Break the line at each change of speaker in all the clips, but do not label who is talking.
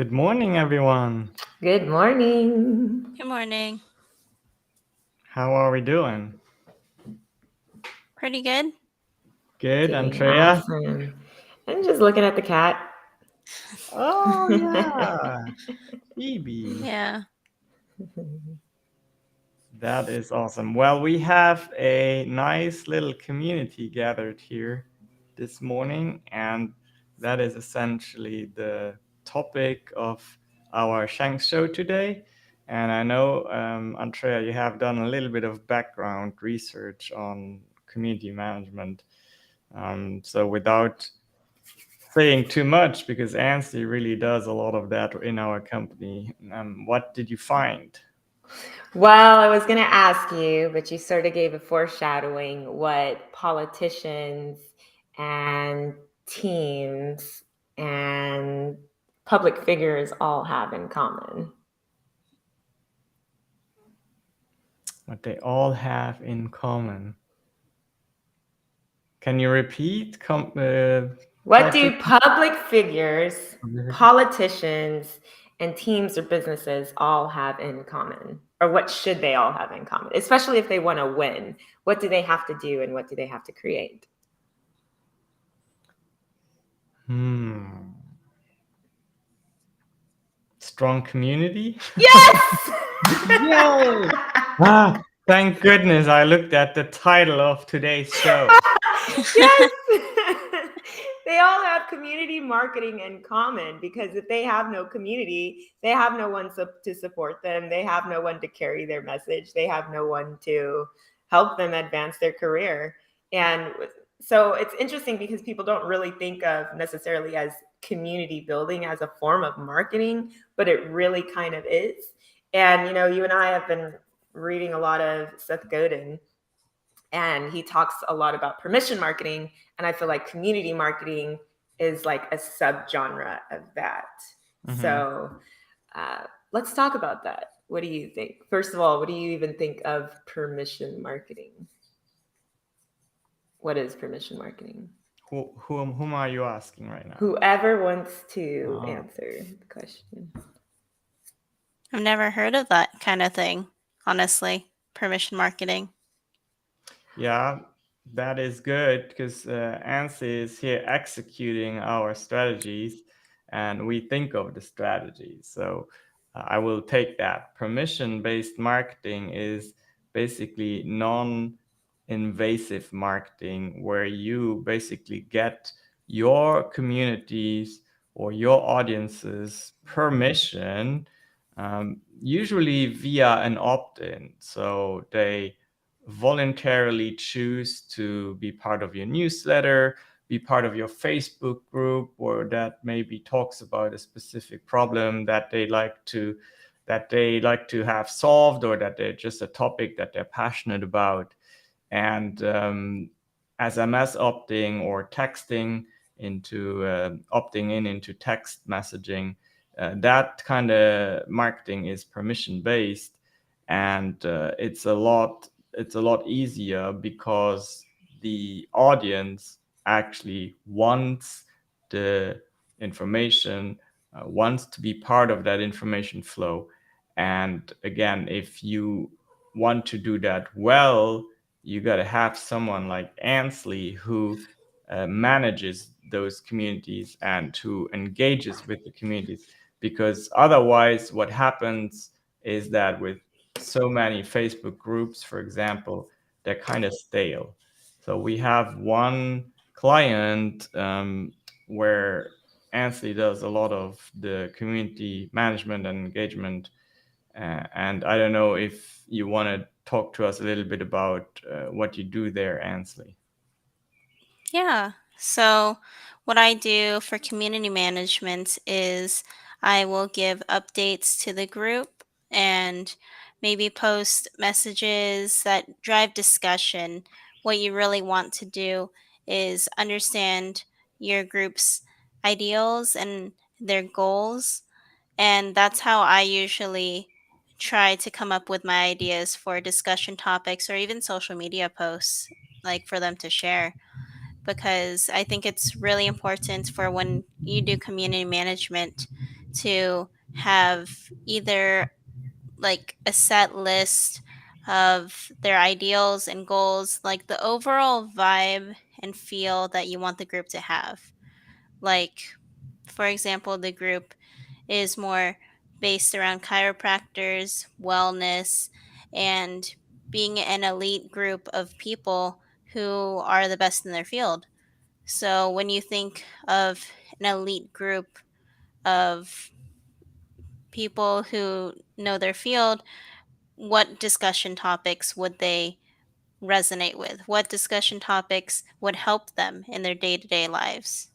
Good morning, everyone.
Good morning.
Good morning.
How are we doing?
Pretty good.
Good,
Doing
Andrea?
awesome. I'm just looking at the cat.
Oh, yeah, Phoebe.
Yeah.
That is awesome. Well, we have a nice little community gathered here this morning, and that is essentially the topic of our Shank show today. And I know, Andrea, you have done a little bit of background research on community management. So without saying too much, because Ansley really does a lot of that in our company, what did you find?
Well, I was going to ask you, but you sort of gave a foreshadowing what politicians and teams and public figures all have in common.
What they all have in common. Can you repeat?
What do public figures, politicians, and teams or businesses all have in common? Or what should they all have in common? Especially if they want to win. What do they have to do and what do they have to create?
Strong community?
Yes!
Yay! Thank goodness I looked at the title of today's show.
Yes! They all have community marketing in common because if they have no community, they have no one to support them. They have no one to carry their message. They have no one to help them advance their career. And so it's interesting because people don't really think of necessarily as community building as a form of marketing, but it really kind of is. And, you and I have been reading a lot of Seth Godin, and he talks a lot about permission marketing. And I feel like community marketing is like a subgenre of that.
Mm-hmm.
So let's talk about that. What do you think? First of all, what do you even think of permission marketing? What is permission marketing?
Whom are you asking right now?
Whoever wants to answer the question.
I've never heard of that kind of thing, honestly. Permission marketing.
Yeah, that is good because Ansley is here executing our strategies and we think of the strategies. So I will take that. Permission-based marketing is basically non-invasive marketing where you basically get your communities or your audience's permission, usually via an opt-in. So they voluntarily choose to be part of your newsletter, be part of your Facebook group, or that maybe talks about a specific problem that they like to have solved, or that they're just a topic that they're passionate about. And SMS opting or texting into opting in into text messaging, that kind of marketing is permission based, and it's a lot easier because the audience actually wants the information, wants to be part of that information flow. And again, if you want to do that well, you got to have someone like Ansley who manages those communities and who engages with the communities, because otherwise what happens is that with so many Facebook groups, for example, they're kind of stale. So we have one client where Ansley does a lot of the community management and engagement. And I don't know if you want to talk to us a little bit about what you do there, Ansley.
Yeah. So, what I do for community management is I will give updates to the group and maybe post messages that drive discussion. What you really want to do is understand your group's ideals and their goals. And that's how I usually try to come up with my ideas for discussion topics or even social media posts, like for them to share, because I think it's really important for when you do community management to have either like a set list of their ideals and goals, like the overall vibe and feel that you want the group to have. Like, for example, the group is more based around chiropractors, wellness, and being an elite group of people who are the best in their field. So when you think of an elite group of people who know their field, what discussion topics would they resonate with? What discussion topics would help them in their day to day lives?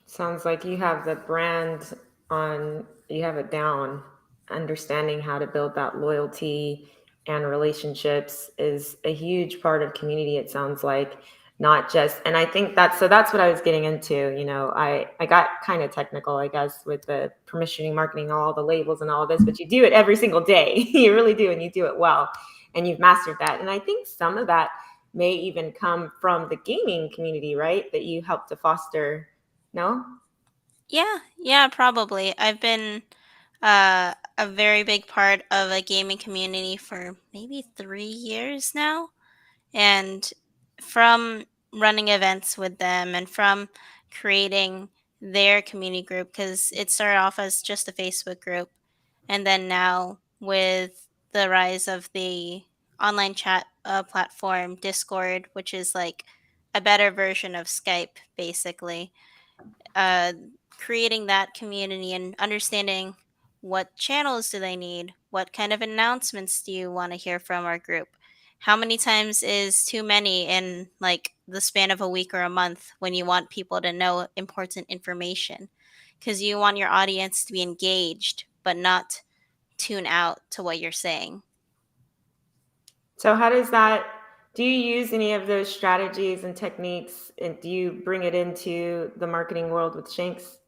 Sounds like you have the brand on, you have it down. Understanding how to build that loyalty and relationships is a huge part of community, it sounds like. Not just, and I think that's, so that's what I was getting into. I got kind of technical, I guess, with the permissioning, marketing, all the labels and all of this, but you do it every single day. You really do, and you do it well, and you've mastered that. And I think some of that may even come from the gaming community, right? That you help to foster. No?
Yeah, probably. I've been a very big part of a gaming community for maybe 3 years now. And from running events with them and from creating their community group, because it started off as just a Facebook group. And then now, with the rise of the online chat platform, Discord, which is like a better version of Skype, basically, uh, creating that community and understanding what channels do they need, what kind of announcements do you want to hear from our group, how many times is too many in like the span of a week or a month when you want people to know important information, because you want your audience to be engaged but not tune out to what you're saying.
So how does that, do you use any of those strategies and techniques, and do you bring it into the marketing world with Shanks?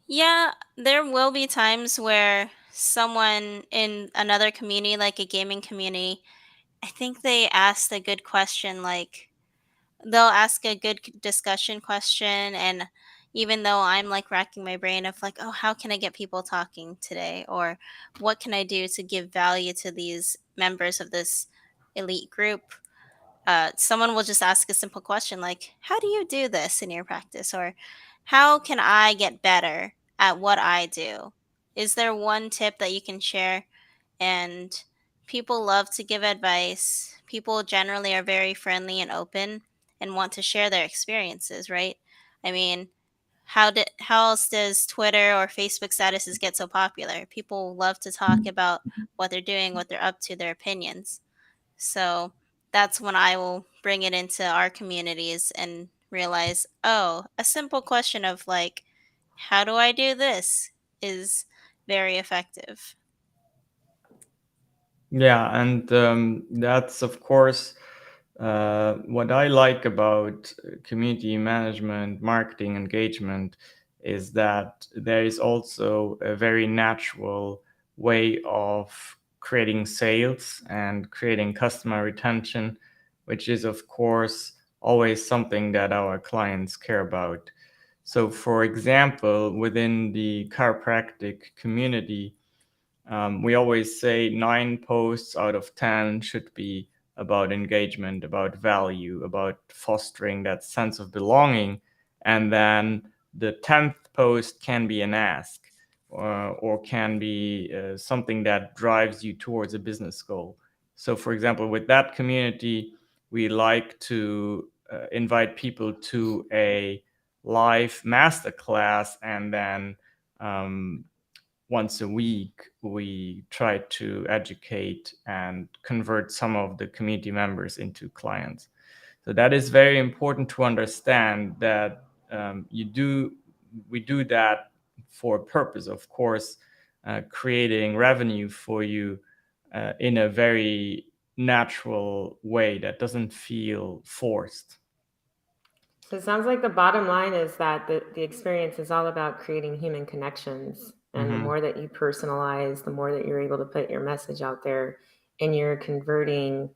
Yeah, there will be times where someone in another community, like a gaming community, I think they asked a good question. Like, they'll ask a good discussion question, and even though I'm like racking my brain of like, oh, how can I get people talking today, or what can I do to give value to these members of this elite group, someone will just ask a simple question like, how do you do this in your practice, or how can I get better at what I do? Is there one tip that you can share? And people love to give advice. People generally are very friendly and open and want to share their experiences, right? I mean, how else does Twitter or Facebook statuses get so popular? People love to talk about what they're doing, what they're up to, their opinions. So that's when I will bring it into our communities and realize, oh, a simple question of like, how do I do this is very effective.
Yeah, and that's of course what I like about community management, marketing, engagement is that there is also a very natural way of creating sales and creating customer retention, which is, of course, always something that our clients care about. So, for example, within the chiropractic community, we always say 9 posts out of 10 should be about engagement, about value, about fostering that sense of belonging. And then the 10th post can be an ask or can be something that drives you towards a business goal. So, for example, with that community, we like to invite people to a live masterclass, and then once a week, we try to educate and convert some of the community members into clients. So that is very important to understand that we do that for a purpose, of course, creating revenue for you in a very natural way that doesn't feel forced.
So it sounds like the bottom line is that the experience is all about creating human connections. And the
Mm-hmm.
more that you personalize, the more that you're able to put your message out there, and you're converting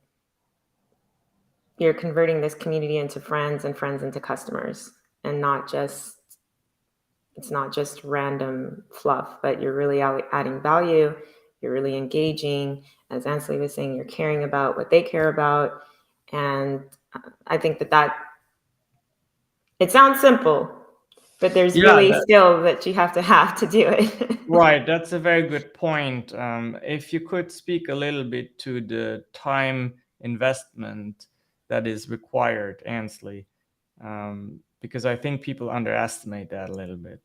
this community into friends and friends into customers, and not just it's not just random fluff, but you're really adding value. You're really engaging. As Ansley was saying, you're caring about what they care about. And I think that it sounds simple, but there's
Yeah,
really skill that you have to do it.
right. That's a very good point. If you could speak a little bit to the time investment that is required, Ansley, because I think people underestimate that a little bit.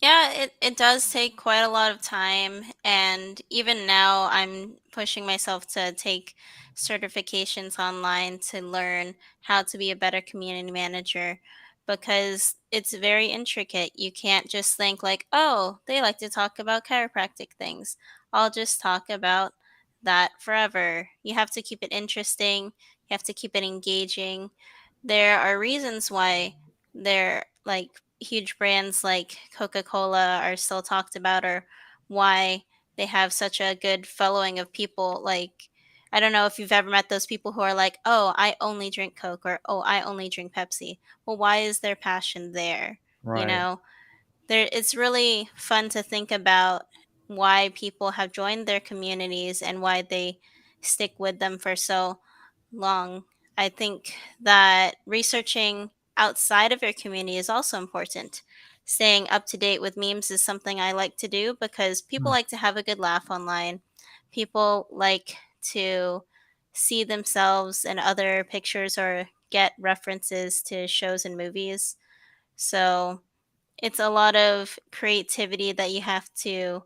Yeah, it does take quite a lot of time. And even now, I'm pushing myself to take certifications online to learn how to be a better community manager because it's very intricate. You can't just think, like, oh, they like to talk about chiropractic things. I'll just talk about that forever. You have to keep it interesting, you have to keep it engaging. There are reasons why they're like huge brands like Coca-Cola are still talked about, or why they have such a good following of people. Like, I don't know if you've ever met those people who are like, "Oh, I only drink Coke," or "Oh, I only drink Pepsi." Well, why is their passion there? You
Right.
know, there it's really fun to think about why people have joined their communities and why they stick with them for so long. I think that researching outside of your community is also important. Staying up to date with memes is something I like to do because people like to have a good laugh online. People like to see themselves in other pictures or get references to shows and movies. So it's a lot of creativity that you have to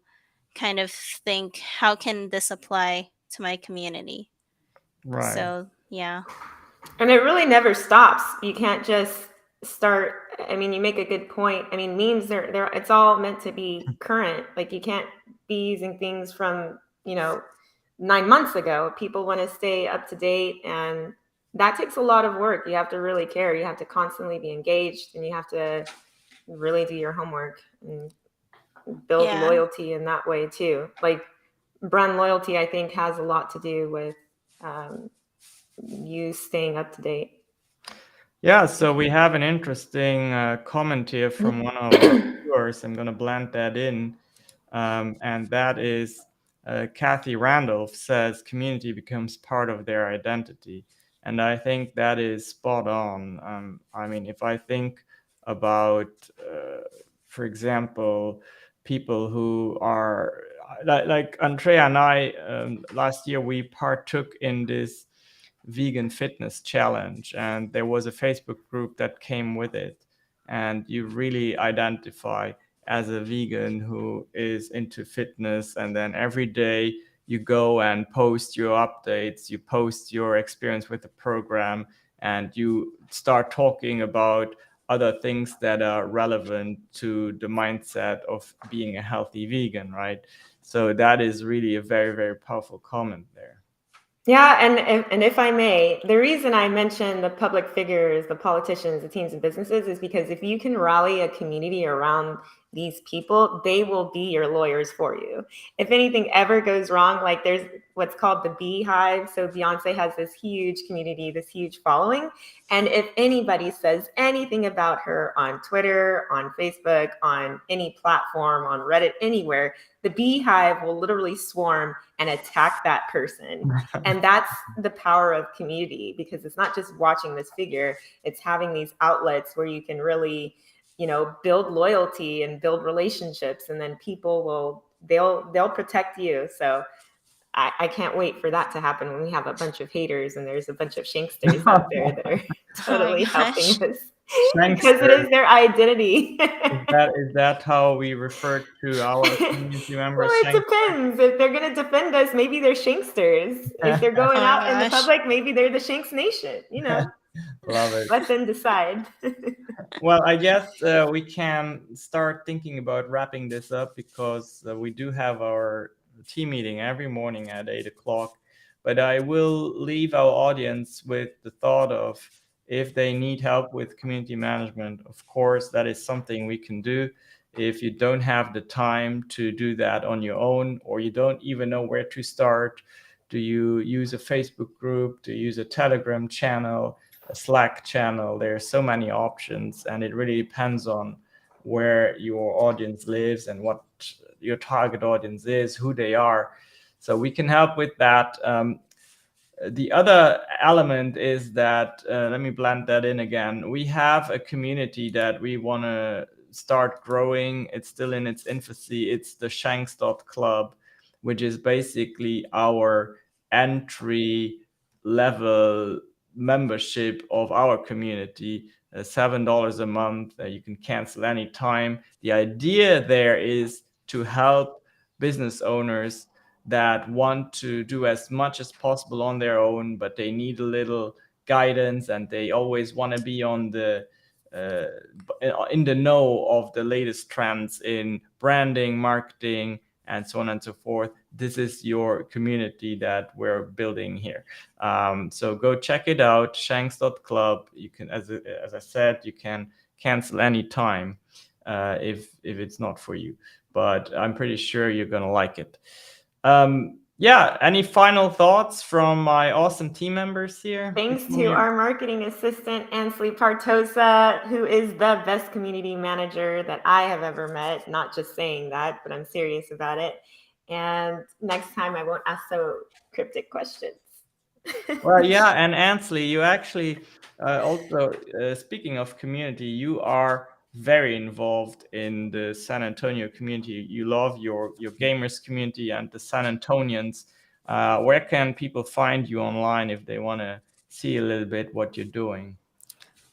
kind of think, how can this apply to my community?
Right.
So, yeah.
And it really never stops. You can't just start. I mean, you make a good point. I mean, memes, they're it's all meant to be current. Like you can't be using things from, 9 months ago. People want to stay up to date, and that takes a lot of work. You have to really care. You have to constantly be engaged, and you have to really do your homework and build
Yeah.
loyalty in that way too. Like brand loyalty, I think, has a lot to do with um, you staying up to date.
Yeah, so we have an interesting comment here from one of our viewers. I'm going to blend that in. And that is Kathy Randolph says community becomes part of their identity. And I think that is spot on. I mean, if I think about, for example, people who are like Andrea and I, last year we partook in this vegan fitness challenge, and there was a Facebook group that came with it, and you really identify as a vegan who is into fitness, and then every day you go and post your updates, you post your experience with the program, and you start talking about other things that are relevant to the mindset of being a healthy vegan, right? So that is really a very, very powerful comment there.
Yeah, and if I may, the reason I mention the public figures, the politicians, the teams and businesses is because if you can rally a community around these people, they will be your lawyers for you. If anything ever goes wrong, like there's what's called the beehive. So Beyonce has this huge community, this huge following. And if anybody says anything about her on Twitter, on Facebook, on any platform, on Reddit, anywhere, the beehive will literally swarm and attack that person. And that's the power of community, because it's not just watching this figure, it's having these outlets where you can really, build loyalty and build relationships, and then people they'll protect you. So I can't wait for that to happen when we have a bunch of haters and there's a bunch of shanksters out there that are
Oh my
totally helping
gosh.
us because it
Shankster,
is their identity.
is that how we refer to our community
Well,
members?
it depends. If they're going to defend us, maybe they're Shanksters. If they're
Oh
going
my
out in the
gosh.
public, maybe they're the Shanks Nation.
Love it.
Let them decide.
Well, I guess we can start thinking about wrapping this up, because we do have our team meeting every morning at 8 o'clock. But I will leave our audience with the thought of, if they need help with community management, of course, that is something we can do. If you don't have the time to do that on your own, or you don't even know where to start, do you use a Facebook group? Do you use a Telegram channel? A Slack channel? There are so many options, and it really depends on where your audience lives and what your target audience is, who they are. So we can help with that. The other element is that, let me blend that in again. We have a community that we want to start growing. It's still in its infancy. It's the Shankstart Club, which is basically our entry level membership of our community. $7 a month. You can cancel anytime. The idea there is to help business owners that want to do as much as possible on their own, but they need a little guidance and they always want to be on the uh, in the know of the latest trends in branding, marketing, and so on and so forth. This is your community that we're building here. So go check it out, Shanks.club. You can, as I said, you can cancel anytime if it's not for you. But I'm pretty sure you're gonna like it. Yeah, any final thoughts from my awesome team members here?
Thanks to our marketing assistant, Ansley Partosa, who is the best community manager that I have ever met. Not just saying that, but I'm serious about it. And next time I won't ask so cryptic questions.
Well, yeah, and Ansley, you actually also, speaking of community, you are very involved in the San Antonio community. You love your gamers community and the San Antonians. Where can people find you online if they want to see a little bit what you're doing?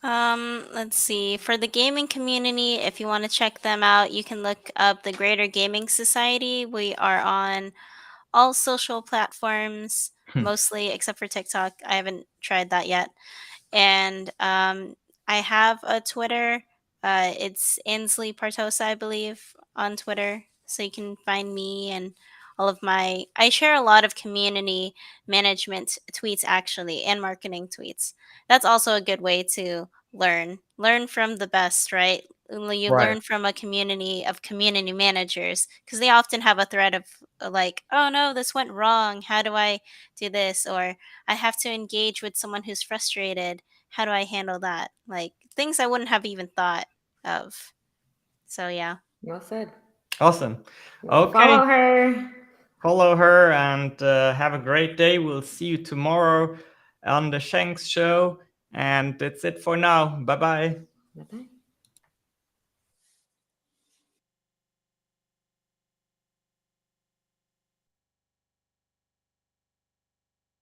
Let's see. For the gaming community, if you want to check them out, you can look up the Greater Gaming Society. We are on all social platforms, mostly except for TikTok. I haven't tried that yet. And I have a Twitter. It's Ansley Partosa, I believe, on Twitter. So you can find me and all of my. I share a lot of community management tweets, actually, and marketing tweets. That's also a good way to learn from the best, right? You
Right.
learn from a community of community managers because they often have a thread of like, oh no, this went wrong. How do I do this? Or I have to engage with someone who's frustrated. How do I handle that? Like things I wouldn't have even thought of. So yeah.
Well said.
Awesome.
Well,
Okay,
follow her.
follow her and have a great day. We'll see you tomorrow on the Shanks show. And that's it for now. Bye bye.
Bye-bye.